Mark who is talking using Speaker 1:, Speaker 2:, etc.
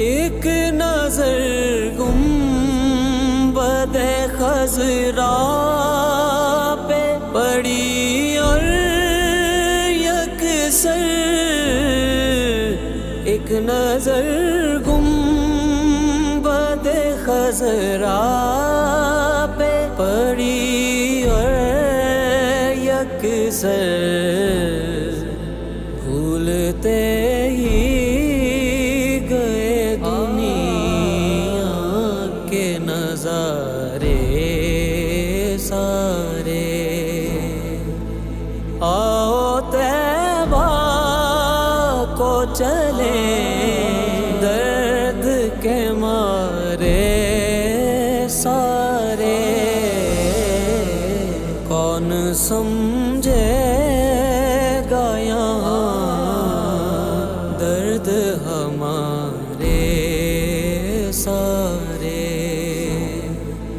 Speaker 1: ایک نظر گنبد خضرا پہ پڑی اور یکسر، ایک نظر گنبد خضرا پہ پڑی اور یکسر، بھولتے ہی گئے دنیا کے نظارے سارے۔ آؤ طیبہ کو چلیں درد کے مارے سارے، کون سمجھے گا یہاں درد ہمارے سارے۔